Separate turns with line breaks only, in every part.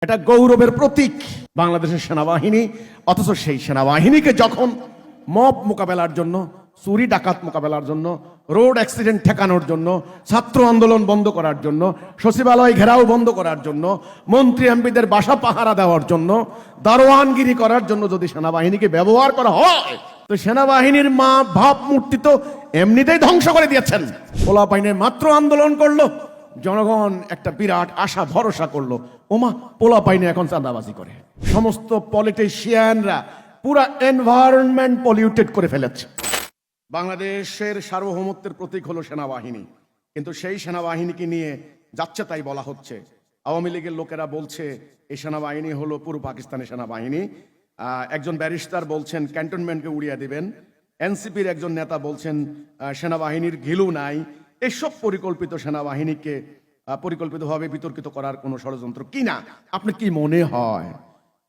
এটা গৌরবের প্রতীক বাংলাদেশের সেনাবাহিনী। অথচ সেই সেনাবাহিনীকে যখন মব মোকাবেলার জন্য, চুরি ডাকাত মোকাবেলার জন্য, রোড অ্যাক্সিডেন্ট ঠেকানোর জন্য, ছাত্র আন্দোলন বন্ধ করার জন্য, সচিবালয় ঘেরাও বন্ধ করার জন্য, মন্ত্রী এমপিদের বাসা পাহারা দেওয়ার জন্য, দারোয়ানগিরি করার জন্য যদি সেনাবাহিনীকে ব্যবহার করা হয়, তো সেনাবাহিনীর মা ভাবমূর্তি তো এমনিতেই ধ্বংস করে দিয়েছেন। পোলাপাইনে মাত্র আন্দোলন করলো, জনগণ একটা বিরাট আশা ভরসা করলো, ওমা পোলাপাইনে এখন চাঁদাবাজি করে। সমস্ত পলিটিশিয়ানরা পুরা এনভায়রনমেন্ট পলিউটেড করে ফেলেছে। বাংলাদেশের সার্বভৌমত্বের প্রতীক হলো সেনাবাহিনী, কিন্তু সেই সেনাবাহিনীকে নিয়ে যাচ্ছে তাই বলা হচ্ছে। আওয়ামী লীগের লোকেরা বলছে এই সেনাবাহিনী হলো পূর্ব পাকিস্তানের সেনাবাহিনী। একজন ব্যারিস্টার বলছেন ক্যান্টনমেন্টকে উড়িয়ে দিবেন। এনসিপির একজন নেতা বলছেন সেনাবাহিনীর ঘিলু নাই। এসব পরিকল্পিত সেনাবাহিনীকে পরিকল্পিতভাবে বিতর্কিত করার কোনো ষড়যন্ত্র কিনা আপনার কি মনে হয়?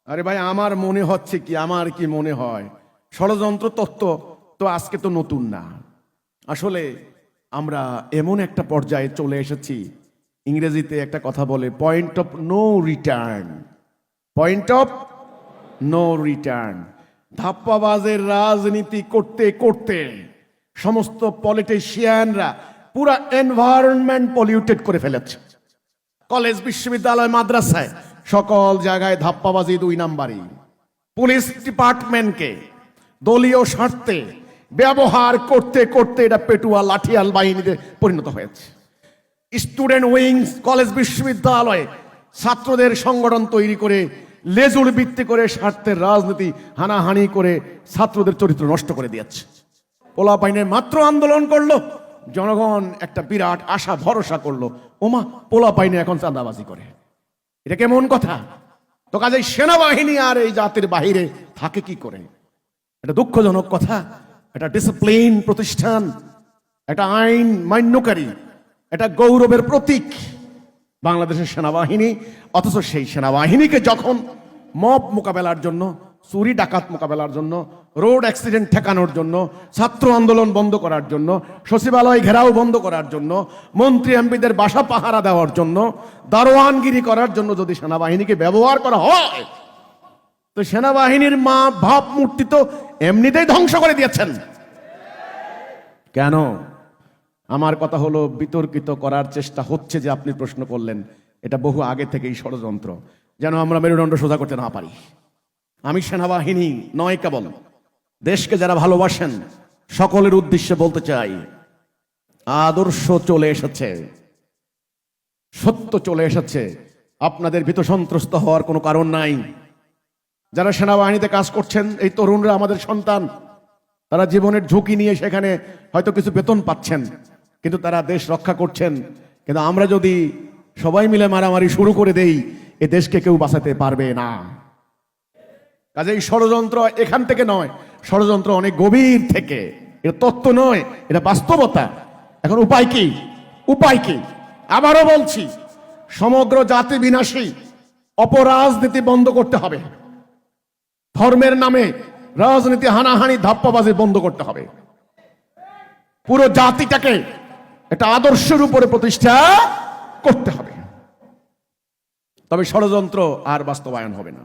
আরে ভাই, আমার মনে হচ্ছে কি, আমার কি মনে হয়, ষড়যন্ত্র তত্ত্ব তো আজকে তো নতুন না। আসলে আমরা এমন একটা পর্যায়ে চলে এসেছি, ইংরেজিতে একটা কথা বলে point of no return. Point of no return. ধাপ্পাবাজের রাজনীতি করতে করতে সমস্ত পলিটিশিয়ানরা পুরা এনভায়রনমেন্ট পলিউটেড করে ফেলেছে। কলেজ, বিশ্ববিদ্যালয়, মাদ্রাসায় সকল জায়গায় ধাপ্পাবাজি 2 নাম্বারই। পুলিশ ডিপার্টমেন্টকে দলীয় স্বার্থে ব্যবহার করতে করতে এটা পেটুয়া লাঠিয়াল বাহিনীতে পরিণত হয়েছে। স্টুডেন্ট উইংস, কলেজ বিশ্ববিদ্যালয়ে ছাত্রদের সংগঠন তৈরি করে লেজুর ভিত্তি করে স্বার্থের রাজনীতি হানাহানি করে ছাত্রদের চরিত্র নষ্ট করে দিয়েছে। পোলাপাইনের মাত্র আন্দোলন করলো, জনগণ একটা বিরাট আশা ভরসা করলো, ওমা পোলাপাইনে এখন চাঁদাবাজি করে। এটা কেমন কথা? তো কাজেই সেনাবাহিনী আর এই জাতির বাহিরে থাকে কি করে? এটা দুঃখজনক কথা। এটা ডিসিপ্লিন প্রতিষ্ঠান, এটা আইন মান্যকারী, এটা গৌরবের প্রতীক বাংলাদেশের সেনাবাহিনী। অথচ সেই সেনাবাহিনীকে যখন মব মোকাবেলার জন্য, চুরি ডাকাত মোকাবেলার জন্য, রোড অ্যাক্সিডেন্ট ঠেকানোর জন্য, ছাত্র আন্দোলন বন্ধ করার জন্য, সচিবালয় ঘেরাও বন্ধ করার জন্য, মন্ত্রী এমপিদের বাসা পাহারা দেওয়ার জন্য, দারোয়ানগিরি করার জন্য যদি সেনাবাহিনীকে ব্যবহার করা হয়, তো সেনাবাহিনীর মা ভাবমূর্তি তো এমনিতেই ধ্বংস করে দিয়েছেন। কেন? আমার কথা হলো, বিতর্কিত করার চেষ্টা হচ্ছে যে আপনি প্রশ্ন করলেন, এটা বহু আগে থেকেই ষড়যন্ত্র, যেন আমরা মেরুদণ্ড সোজা করতে না পারি। আমি সেনাবাহিনী নয়, কেবল দেশকে যারা ভালোবাসেন সকলের উদ্দেশ্যে বলতে চাই, আদর্শ চলে এসেছে, সত্য চলে এসেছে। আপনাদের ভীত সন্ত্রস্ত হওয়ার কোনো কারণ নাই। যারা সেনাবাহিনীতে কাজ করছেন, এই তরুণরা আমাদের সন্তান, তারা জীবনের ঝুঁকি নিয়ে সেখানে হয়তো কিছু বেতন পাচ্ছেন, কিন্তু তারা দেশ রক্ষা করছেন। কিন্তু আমরা যদি সবাই মিলে মারামারি শুরু করে দেই, এ দেশকে কেউ বাঁচাতে পারবে না। কাজেই ষড়যন্ত্র এখান থেকে নয়, ষড়যন্ত্র অনেক গভীর থেকে। এটা তত্ত্ব নয়, এটা বাস্তবতা। এখন উপায় কি? উপায় কি? আবারও বলছি, সমগ্র জাতি বিনাশী অপরাজনীতি বন্ধ করতে হবে। ধর্মের নামে রাজনীতি, হানাহানি, ধাপ্পাবাজি বন্ধ করতে হবে। পুরো জাতিটাকে একটা আদর্শের উপরে প্রতিষ্ঠা করতে হবে। তবে ষড়যন্ত্র আর বাস্তবায়ন হবে না।